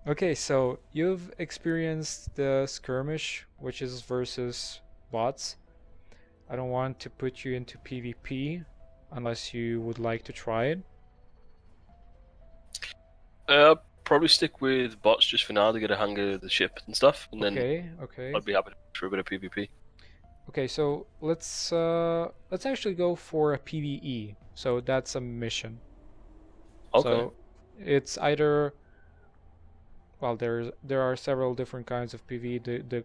Okay, so you've experienced the skirmish, which is versus bots. I don't want to put you into PvP unless you would like to try it. Probably stick with bots just for now to get a hang of the ship and stuff, and then Okay. I'd be happy for a bit of PvP. Okay, so let's actually go for a PvE. So that's a mission. Okay. So it's either, well, there are several different kinds of PvE. The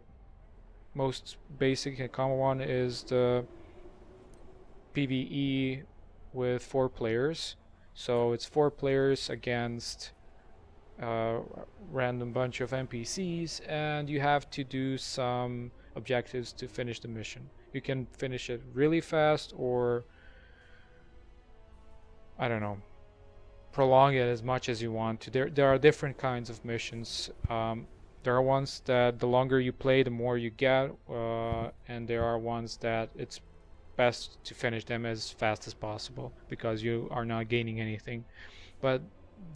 most basic and common one is the PvE with 4 players. So it's 4 players against a random bunch of NPCs, and you have to do some objectives to finish the mission. You can finish it really fast, or I don't know, prolong it as much as you want to. There are different kinds of missions. There are ones that the longer you play, the more you get, and there are ones that it's best to finish them as fast as possible because you are not gaining anything. But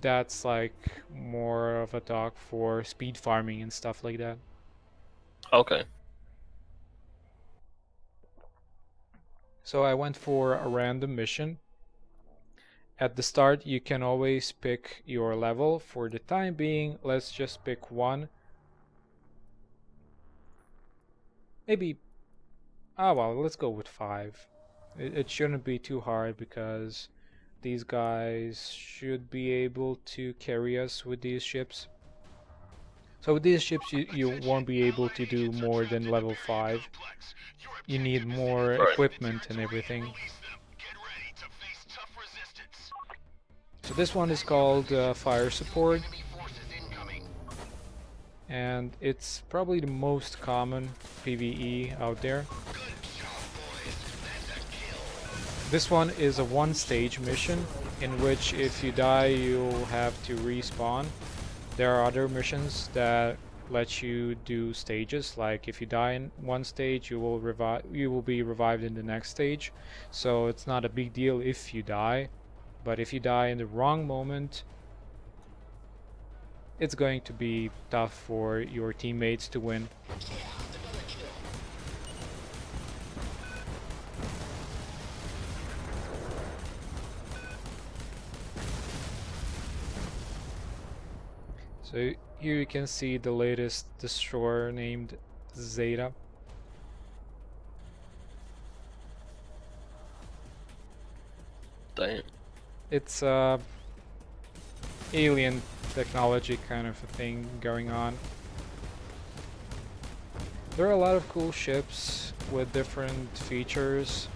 that's like more of a talk for speed farming and stuff like that. Okay. So I went for a random mission. At the start, you can always pick your level. For the time being, let's just pick one. Maybe, well, let's go with 5. It shouldn't be too hard because these guys should be able to carry us with these ships. So with these ships, you won't be able to do more than level 5. You need more Right. equipment and everything. So this one is called Fire Support, and it's probably the most common PvE out there. This one is a one-stage mission in which if you die you'll have to respawn. There are other missions that let you do stages, like if you die in one stage you will be revived in the next stage. So it's not a big deal if you die, but if you die in the wrong moment, it's going to be tough for your teammates to win. So here you can see the latest destroyer named Zeta. Damn. It's alien technology kind of a thing going on. There are a lot of cool ships with different features.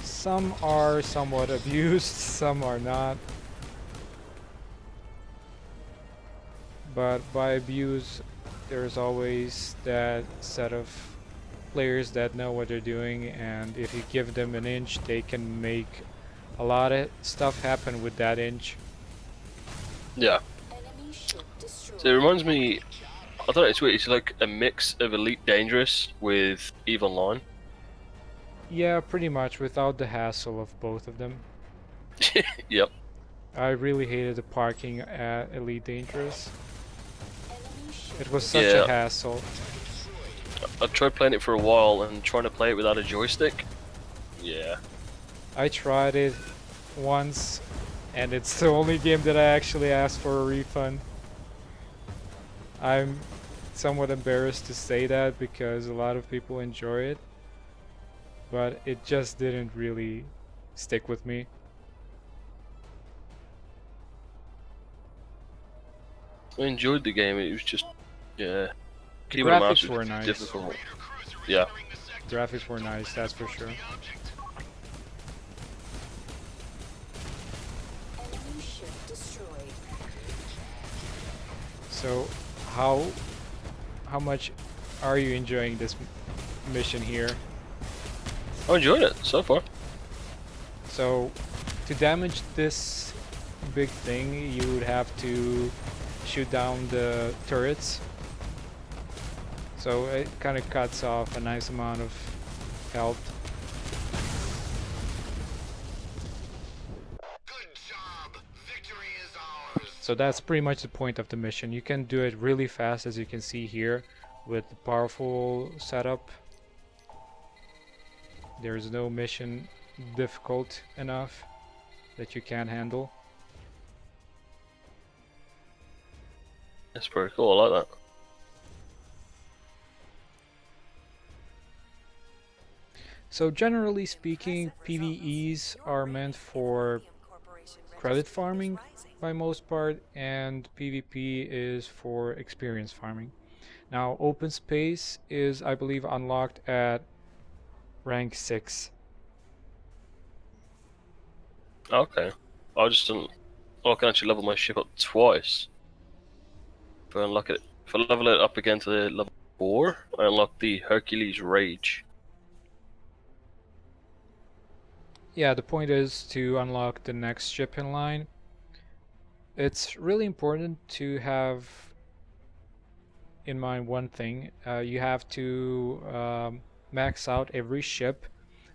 Some are somewhat abused, some are not. But by abuse, there's always that set of players that know what they're doing, and if you give them an inch, they can make a lot of stuff happen with that inch. Yeah. So it reminds me, I don't know, it's weird. It's like a mix of Elite Dangerous with EVE Online. Yeah, pretty much, without the hassle of both of them. Yep. I really hated the parking at Elite Dangerous. It was such Yeah. a hassle. I tried playing it for a while and trying to play it without a joystick. Yeah. I tried it once, and it's the only game that I actually asked for a refund. I'm somewhat embarrassed to say that because a lot of people enjoy it, but it just didn't really stick with me. I enjoyed the game. It was just, yeah. The Keyboard and mouse graphics was were nice. difficult. Yeah. Graphics were nice, that's for sure. So, how much are you enjoying this mission here? I enjoyed it so far. So, to damage this big thing, you would have to shoot down the turrets. So it kind of cuts off a nice amount of health. Good job. Victory is ours. So So that's pretty much the point of the mission. You can do it really fast, as you can see here, with the powerful setup. There's no mission difficult enough that you can't handle. That's pretty cool, I like that. So generally speaking, PvEs are meant for credit farming by most part, and PvP is for experience farming. Now, open space is, I believe, unlocked at rank 6. Okay. I just didn't. Oh, I can actually level my ship up twice. If I unlock it, if I level it up again to the level 4, I unlock the Hercules Rage. Yeah, the point is to unlock the next ship in line. It's really important to have in mind one thing. You have to max out every ship.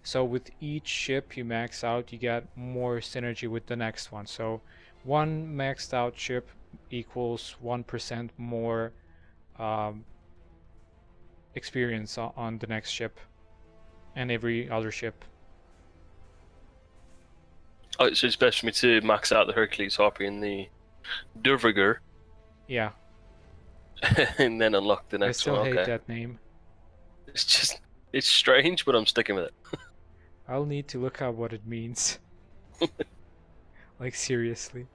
So with each ship you max out, you get more synergy with the next one. So one maxed out ship equals 1% more experience on the next ship and every other ship. Oh, so it's best for me to max out the Hercules Harpy and the Durviger. Yeah. And then unlock the next one. I still hate Okay. that name. It's strange, but I'm sticking with it. I'll need to look up what it means. Like, seriously.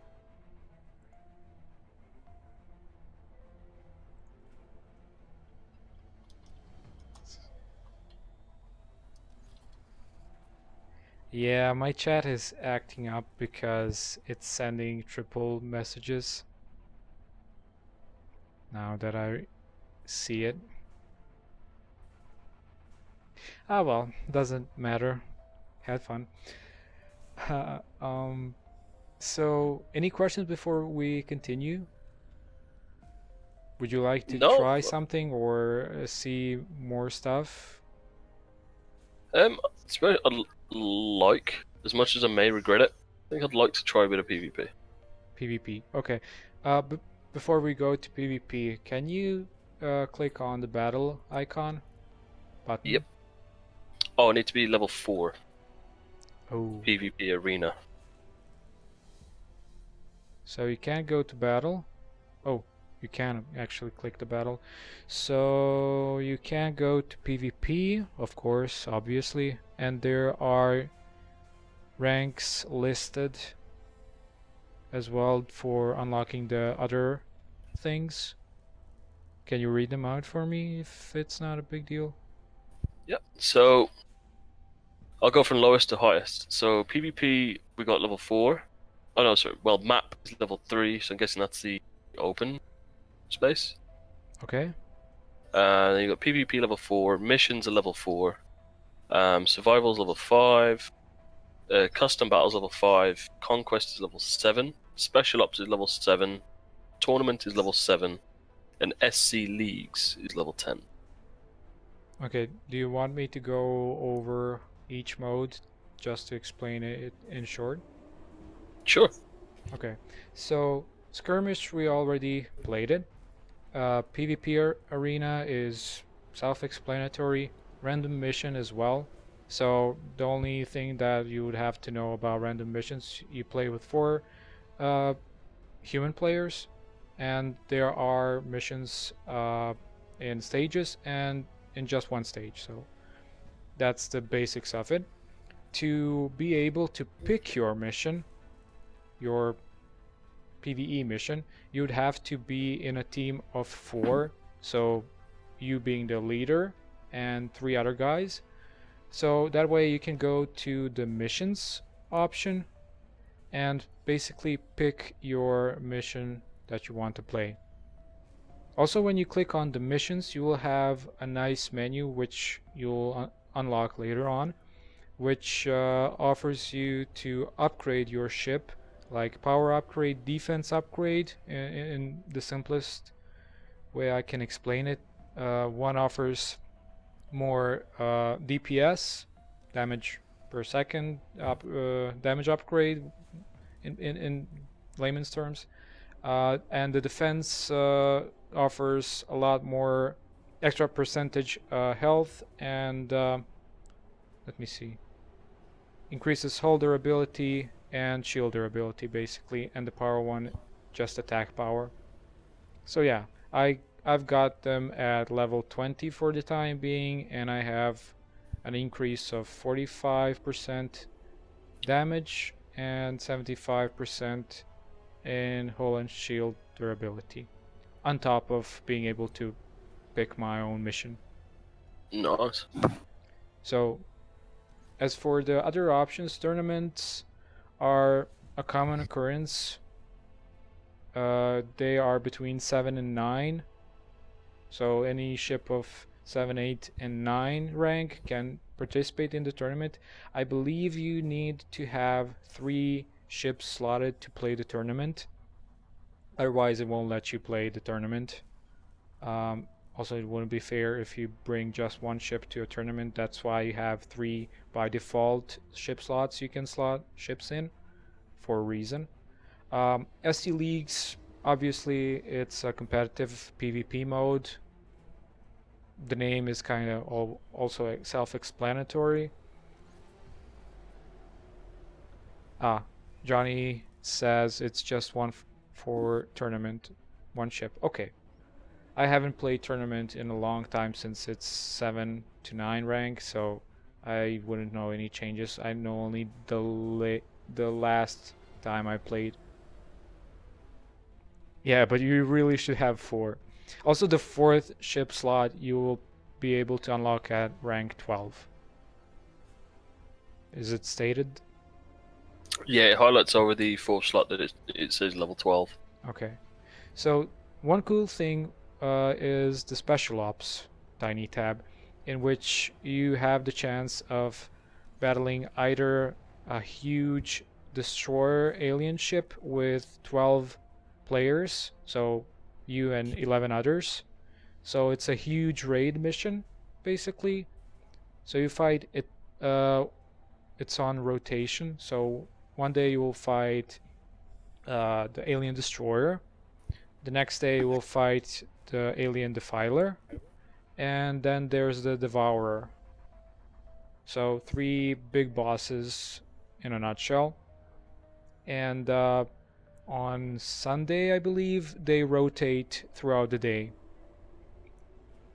Yeah, my chat is acting up because it's sending triple messages. Now that I see it. Ah well, doesn't matter. Had fun. So any questions before we continue? Would you like to try something or see more stuff? It's very, I'd like, as much as I may regret it, I think I'd like to try a bit of PvP. PvP, okay. Before we go to PvP, can you click on the battle icon button? Yep. Oh, I need to be level 4. Oh. PvP arena. So you can't go to battle. Oh, you can actually click the battle. So you can go to PvP, of course, obviously, and there are ranks listed as well for unlocking the other things. Can you read them out for me if it's not a big deal? Yep. So I'll go from lowest to highest. So PvP, we got level 4. Oh no, sorry. Well, map is level 3, so I'm guessing that's the open space. Okay. Then you got PvP level 4, missions are level 4, survival's level 5, custom battles level 5, conquest is level 7, special ops is level 7, tournament is level 7, and SC leagues is level 10. Okay, do you want me to go over each mode just to explain it in short? Sure. Okay, so skirmish, we already played it. PvP arena is self-explanatory. Random mission as well. So the only thing that you would have to know about random missions, you play with 4 human players, and there are missions in stages and in just one stage. So that's the basics of it. To be able to pick your mission, your PvE mission, you'd have to be in a team of 4, so you being the leader and 3 other guys. So that way you can go to the missions option and basically pick your mission that you want to play. Also, when you click on the missions, you will have a nice menu which you'll unlock later on, which offers you to upgrade your ship, like power upgrade, defense upgrade, in the simplest way I can explain it. One offers more DPS, damage per second, damage upgrade in layman's terms. And the defense offers a lot more extra percentage health, and let me see, increases hull durability and shield durability basically, and the power one just attack power. So yeah, I've got them at level 20 for the time being, and I have an increase of 45% damage and 75% in hull and shield durability, on top of being able to pick my own mission. Nice. So as for the other options, tournaments are a common occurrence. They are between 7 and 9. So any ship of 7, 8, and 9 rank can participate in the tournament. I believe you need to have 3 ships slotted to play the tournament. Otherwise, it won't let you play the tournament. Also, it wouldn't be fair if you bring just one ship to a tournament. That's why you have 3 by default ship slots you can slot ships in, for a reason. ST Leagues, obviously, it's a competitive PvP mode. The name is kind of also self-explanatory. Johnny says it's just one for tournament, one ship. Okay. I haven't played tournament in a long time, since it's 7 to 9 rank, so I wouldn't know any changes. I know only the last time I played. Yeah, but you really should have 4. Also, the 4th ship slot you will be able to unlock at rank 12. Is it stated? Yeah, it highlights over the 4th slot that it says level 12. Okay. So one cool thing is the Special Ops tiny tab, in which you have the chance of battling either a huge destroyer alien ship with 12 players, so you and 11 others. So it's a huge raid mission, basically. So you fight it. It's on rotation. So one day you will fight the alien destroyer. The next day you will fight the alien defiler, and then there's the devourer. So 3 big bosses in a nutshell. And on Sunday, I believe, they rotate throughout the day.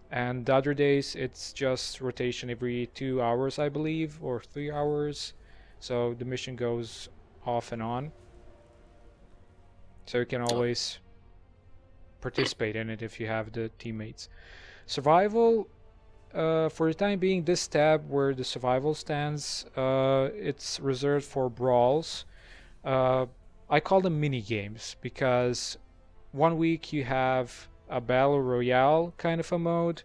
And the other days, it's just rotation every 2 hours, I believe, or 3 hours. So the mission goes off and on. So you can always participate in it if you have the teammates. Survival, for the time being, this tab where the survival stands, it's reserved for brawls. I call them mini games because one week you have a battle royale kind of a mode.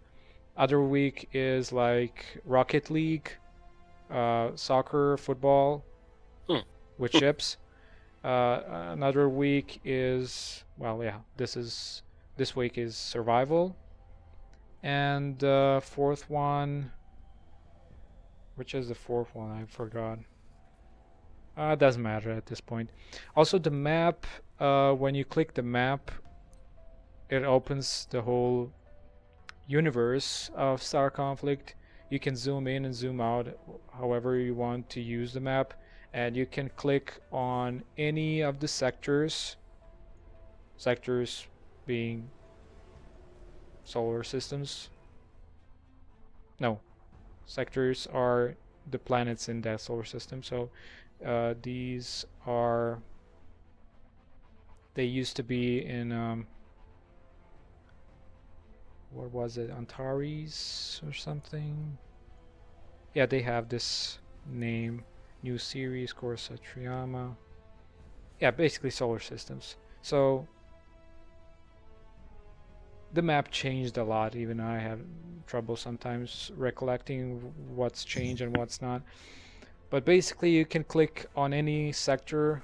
Other week is like Rocket League, soccer, football with ships. Another week is, well, yeah, this week is survival. And the 4th one, which is the 4th one? I forgot. It doesn't matter at this point. Also, the map, when you click the map, it opens the whole universe of Star Conflict. You can zoom in and zoom out however you want to use the map, and you can click on any of the sectors being solar systems. No, sectors are the planets in that solar system. So these are, they used to be in what was it, Antares or something? Yeah, they have this name. New series, Corsa Triama. Yeah, basically solar systems. So the map changed a lot. Even I have trouble sometimes recollecting what's changed and what's not. But basically you can click on any sector,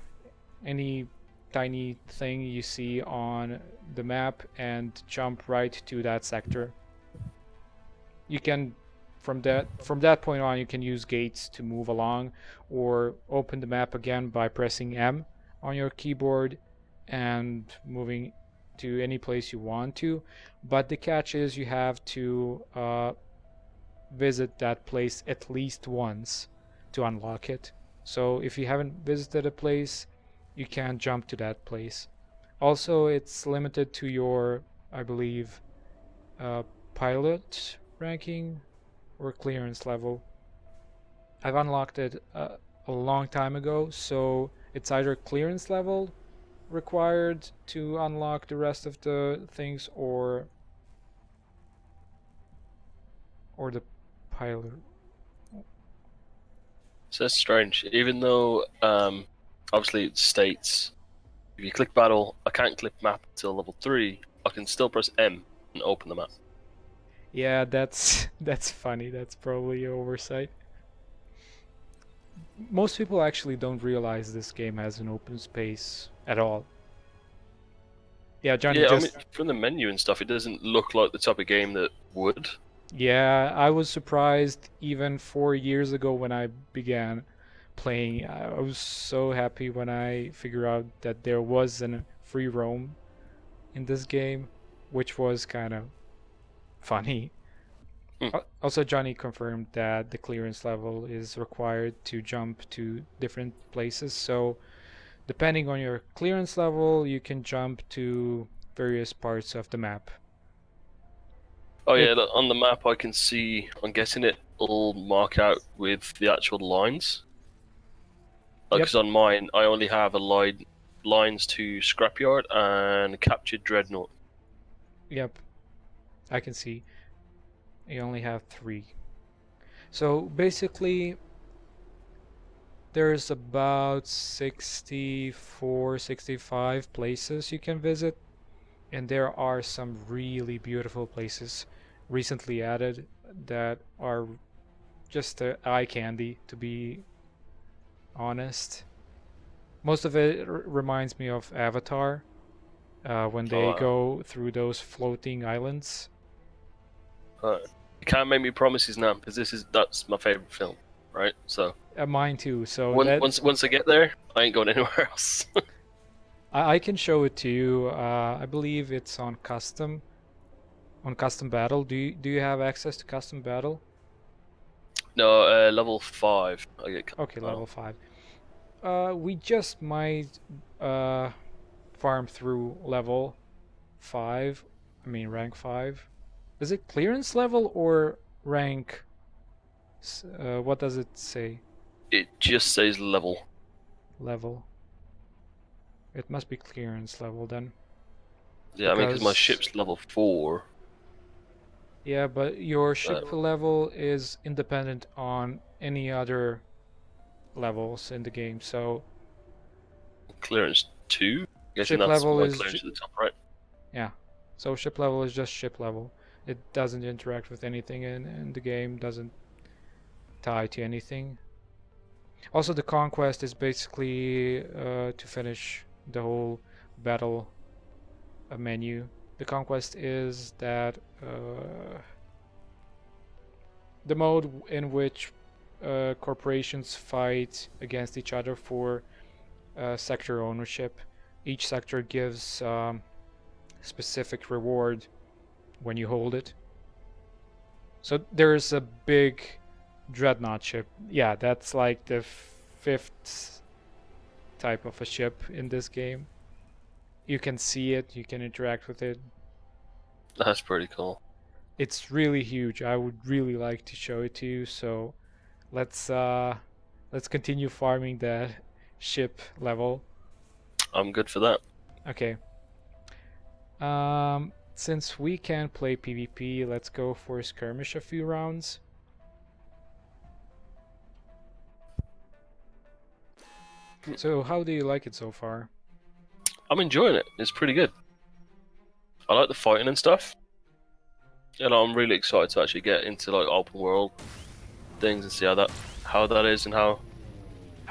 any tiny thing you see on the map, and jump right to that sector. You can, from that point on, you can use gates to move along, or open the map again by pressing M on your keyboard and moving to any place you want to, but the catch is you have to visit that place at least once to unlock it. So if you haven't visited a place, you can't jump to that place. Also, it's limited to your, I believe, pilot ranking or clearance level. I've unlocked it a long time ago, so it's either clearance level required to unlock the rest of the things, or the pilot. So that's strange. Even though obviously it states if you click battle, I can't click map until level 3. I can still press M and open the map. Yeah, that's funny. That's probably an oversight. Most people actually don't realize this game has an open space at all. Yeah, Johnny, Yeah, just... I mean, from the menu and stuff, it doesn't look like the type of game that would. Yeah, I was surprised even 4 years ago when I began playing. I was so happy when I figured out that there was a free roam in this game, which was kind of funny. Also, Johnny confirmed that the clearance level is required to jump to different places, so depending on your clearance level, you can jump to various parts of the map. Oh yeah, look, on the map I can see, I'm guessing it'll mark out with the actual lines. Because on mine, I only have lines to Scrapyard and Captured Dreadnought. Yep, I can see. You only have 3. So basically, there's about 64, 65 places you can visit, and there are some really beautiful places recently added that are just eye candy, to be honest. Most of it reminds me of Avatar, when they go through those floating islands. You can't make me promises now, because that's my favorite film, right? So mine too. So once I get there, I ain't going anywhere else. I can show it to you. I believe it's on custom battle. Do you have access to custom battle? No, level 5. I get okay, level 5. We just might farm through level 5. I mean rank 5. Is it clearance level or rank? What does it say? It just says level. Level. It must be clearance level then. Yeah, I mean, because my ship's level 4. Yeah, but your ship level is independent on any other levels in the game, so... Clearance 2? Ship level is... clearance at the top, right? Yeah, so ship level is just ship level. It doesn't interact with anything in the game, doesn't tie to anything. Also, the conquest is basically to finish the whole battle menu. The conquest is that the mode in which corporations fight against each other for sector ownership. Each sector gives specific reward when you hold it. So there's a big dreadnought ship. Yeah, that's like the 5th type of a ship in this game. You can see it, you can interact with it. That's pretty cool. It's really huge. I would really like to show it to you, so let's continue farming that ship level. I'm good for that. Okay. Since we can play PvP, let's go for skirmish a few rounds. So how do you like it so far? I'm enjoying it. It's pretty good. I like the fighting and stuff. And I'm really excited to actually get into like open world things and see how that is and how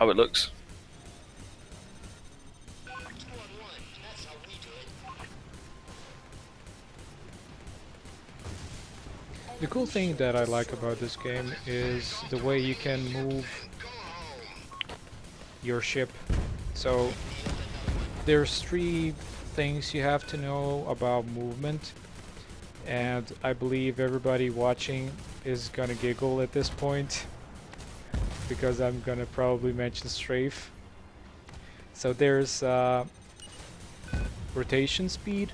it looks. The cool thing that I like about this game is the way you can move your ship. So there's three things you have to know about movement, and I believe everybody watching is gonna giggle at this point because I'm gonna probably mention strafe. So there's rotation speed.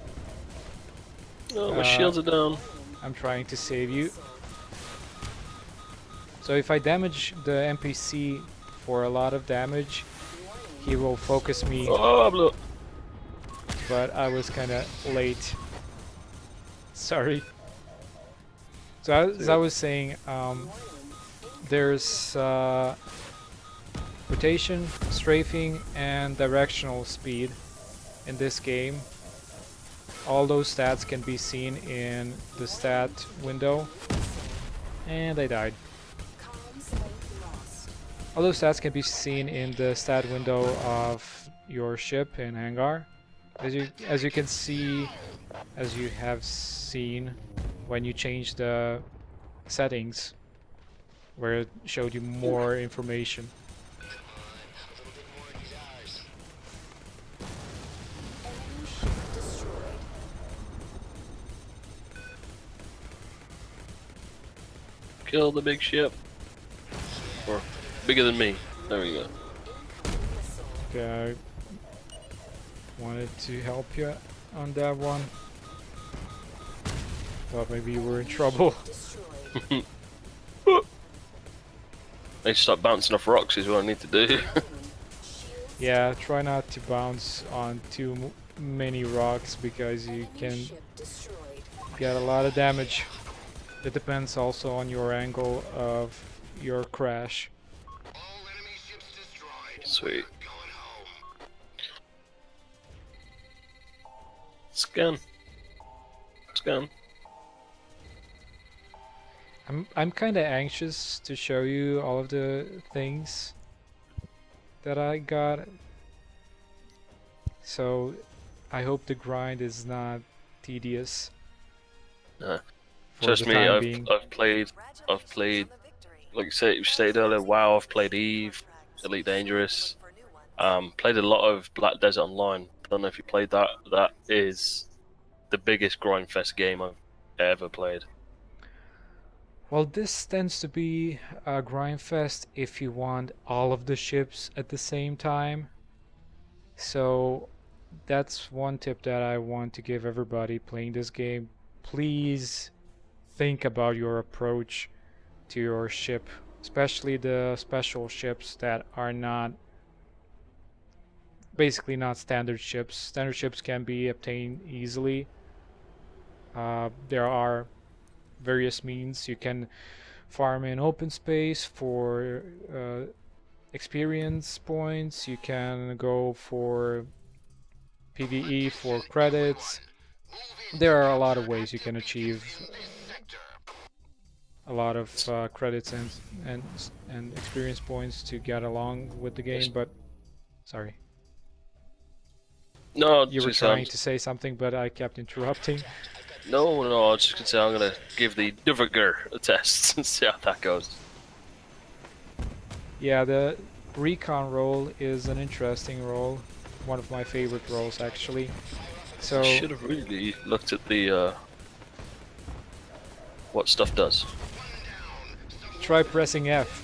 Oh, my shields are down. I'm trying to save you. So if I damage the NPC for a lot of damage, he will focus me, Oh, I blew up. but I was kind of late. Sorry. So as I was saying, there's rotation, strafing, and directional speed in this game. All those stats can be seen in the stat window. And I died. All those stats can be seen in the stat window of your ship in hangar. As you can see, as you have seen when you change the settings, where it showed you more information. Kill the big ship. Or bigger than me. There we go. Okay, I wanted to help you on that one. Thought maybe you were in trouble. I need to start bouncing off rocks is what I need to do. Yeah, try not to bounce on too many rocks because you can get a lot of damage. It depends also on your angle of your crash. Sweet. Scan. Scan. I'm kind of anxious to show you all of the things that I got. So I hope the grind is not tedious. No. For Trust the me, time being. I've played, like you stated earlier, WoW, I've played Eve, Elite Dangerous, played a lot of Black Desert Online. Don't know if you played that. That is the biggest grindfest game I've ever played. Well, this tends to be a grind fest if you want all of the ships at the same time. So that's one tip that I want to give everybody playing this game. Please think about your approach to your ship, especially the special ships that are not basically not standard ships. Standard ships can be obtained easily. There are various means you can farm in open space for experience points. You can go for PvE for credits. There are a lot of ways you can achieve a lot of credits and experience points to get along with the game. But sorry, No, you were trying to say something, but I kept interrupting. No, I was just gonna say I'm gonna give the Duviger a test and see how that goes. Yeah, the recon role is an interesting role, one of my favorite roles actually. So I should have really looked at the what stuff does. try pressing F.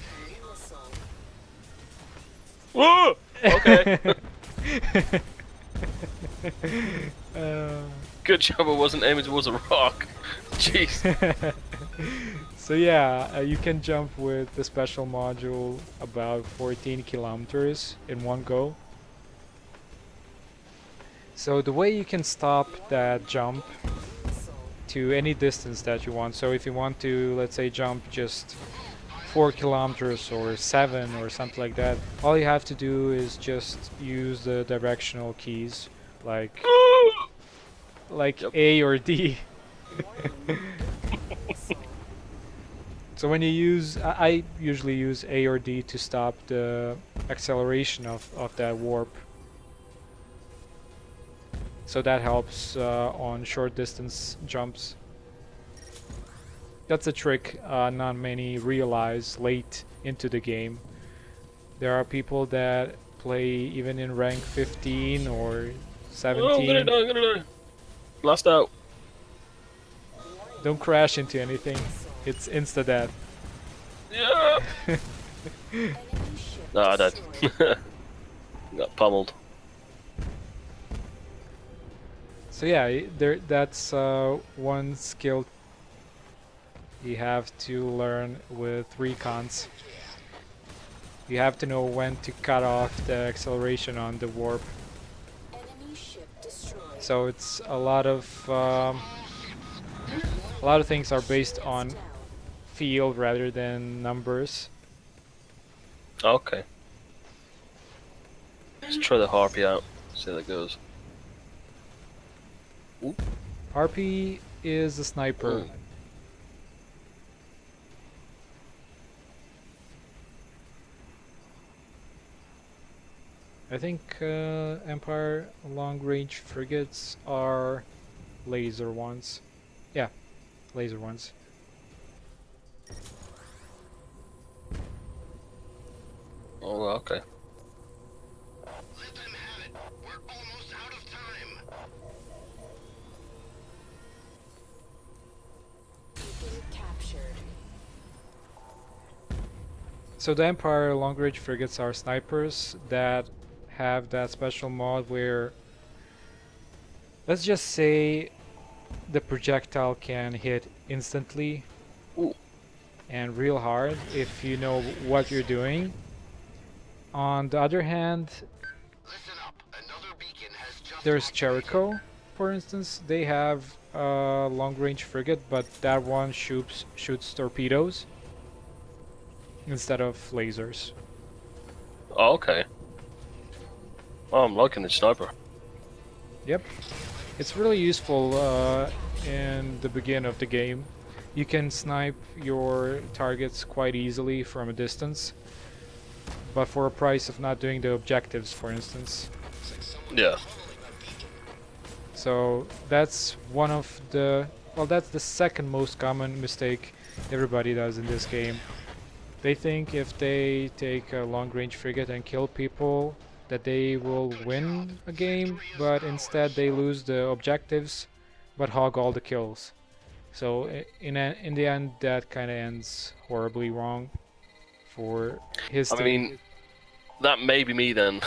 Whoa! Okay. Good job I wasn't aiming towards a rock. Jeez. So yeah, you can jump with the special module about 14 kilometers in one go. So the way you can stop that jump to any distance that you want. So if you want to, let's say, jump just 4 kilometers or 7 or something like that, all you have to do is just use the directional keys like Yep. A or D. So when you use, I usually use A or D to stop the acceleration of that warp. So that helps on short distance jumps. That's a trick not many realize late into the game. There are people that play even in rank 15 or Oh, I'm gonna 17. die, I'm gonna die. Blast out. Don't crash into anything. It's insta death. Yeah! No, I died. Got pummeled. So yeah, that's one skill you have to learn with recons. You have to know when to cut off the acceleration on the warp. So it's a lot of things are based on feel rather than numbers. Okay. Let's try the harpy out. See how that goes. Ooh. RP is a sniper. Ooh. I think Empire long-range frigates are laser ones. Yeah, laser ones. Oh, okay. Let them have it. We're almost out of time. Beacon captured. So the Empire long-range frigates are snipers that have that special mod where, let's just say, the projectile can hit instantly. Ooh. And real hard if you know what you're doing. On the other hand, Listen up. Another beacon has just there's activated. Jericho, for instance. They have a long-range frigate, but that one shoots torpedoes instead of lasers. Oh, okay. Oh, I'm liking the sniper. Yep, it's really useful in the beginning of the game. You can snipe your targets quite easily from a distance, but for a price of not doing the objectives, for instance. Yeah. So that's one of the, well, that's the second most common mistake everybody does in this game. They think if they take a long-range frigate and kill people that they will win a game, but instead they lose the objectives but hog all the kills. So in the end that kind of ends horribly wrong for his I team. mean, that may be me then.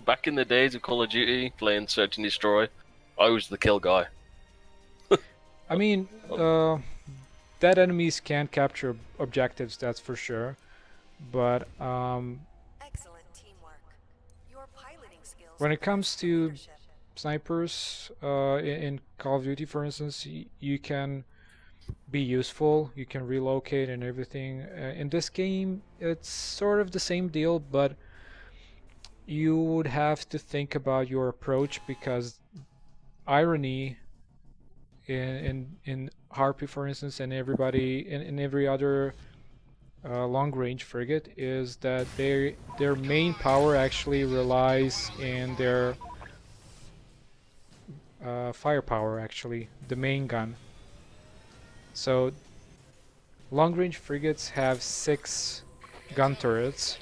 Back in the days of Call of Duty, playing Search and Destroy, I was the kill guy. I mean, that enemies can capture objectives, that's for sure. But Excellent teamwork. Your piloting skills. when it comes to leadership. snipers in Call of Duty, for instance, you can be useful, you can relocate and everything. In this game, it's sort of the same deal, but you would have to think about your approach because irony in Harpy, for instance, and everybody in every other long-range frigate is that their main power actually relies in their firepower, actually, the main gun. So long-range frigates have 6 gun turrets,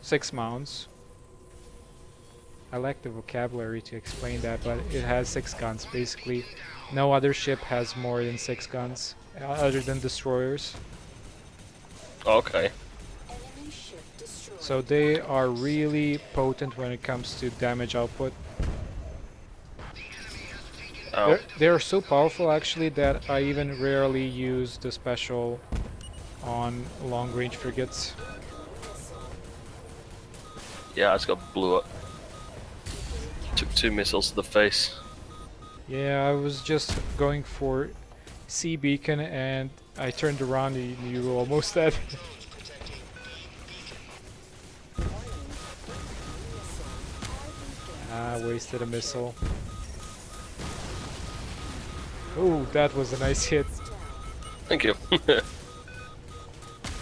6 mounts. I lack the vocabulary to explain that, but it has 6 guns basically. No other ship has more than 6 guns other than destroyers. Okay. Enemy ship destroyed. So they are really potent when it comes to damage output. Oh. They're so powerful actually that I even rarely use the special on long-range frigates. Yeah, I just got blew up. Took 2 missiles to the face. Yeah, I was just going for sea beacon and I turned around and you were almost dead. Wasted a missile. Oh, that was a nice hit. Thank you.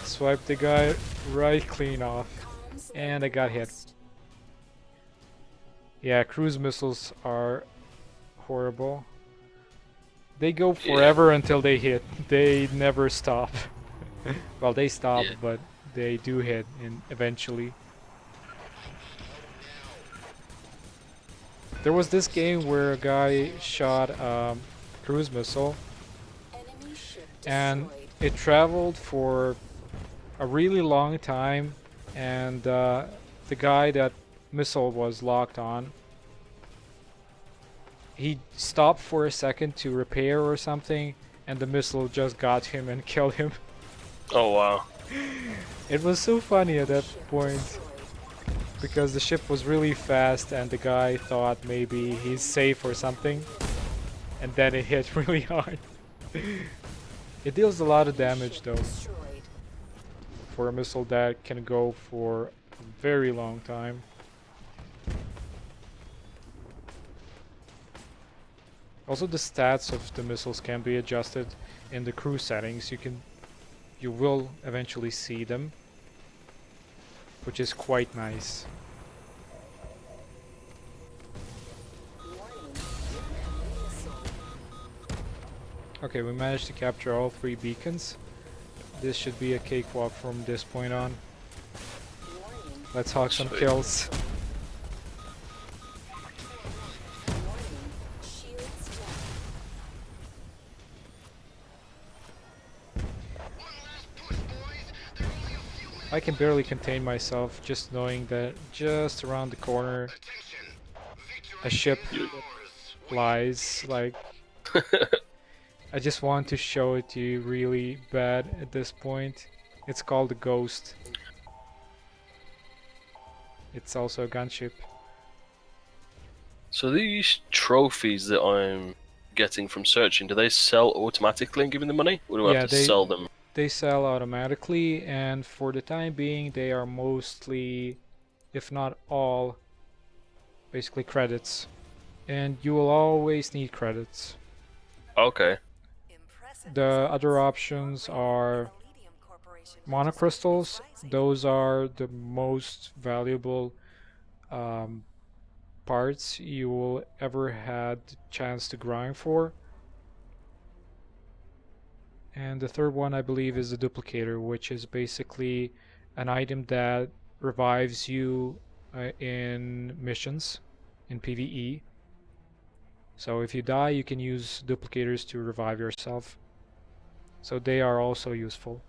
Swiped the guy right clean off. And I got hit. Yeah, cruise missiles are horrible. They go forever until they hit. They never stop. Well, they stop, Yeah. but they do hit eventually. There was this game where a guy shot cruise missile Enemy ship and destroyed. it traveled for a really long time, and the guy that missile was locked on, he stopped for a second to repair or something, and the missile just got him and killed him. Oh wow. It was so funny at that Ship point destroyed. because the ship was really fast and the guy thought maybe he's safe or something, and then it hit really hard. It deals a lot of damage Ship though destroyed. for a missile that can go for a very long time. Also, the stats of the missiles can be adjusted in the crew settings. You will eventually see them, which is quite nice. Warning. Incoming missile. Okay, we managed to capture all 3 beacons. This should be a cakewalk from this point on. Warning. Let's hawk some Sweet. kills. Warning. Shields down. One last push, boys. There are only a few minutes. I can barely contain myself just knowing that just around the corner Attention. Victory a ship is ours. lies. Like, I just want to show it to you really bad at this point. It's called the Ghost. It's also a gunship. So these trophies that I'm getting from searching, do they sell automatically and giving the money? Or do I Yeah, have to they- sell them? They sell automatically, and for the time being they are mostly, if not all, basically credits. And you will always need credits. Okay. Impressive The results. other options are Palladium Corporation monocrystals. rising. Those are the most valuable parts you will ever had chance to grind for. And the third one I believe is the duplicator, which is basically an item that revives you in missions in PvE. So if you die, you can use duplicators to revive yourself. So they are also useful.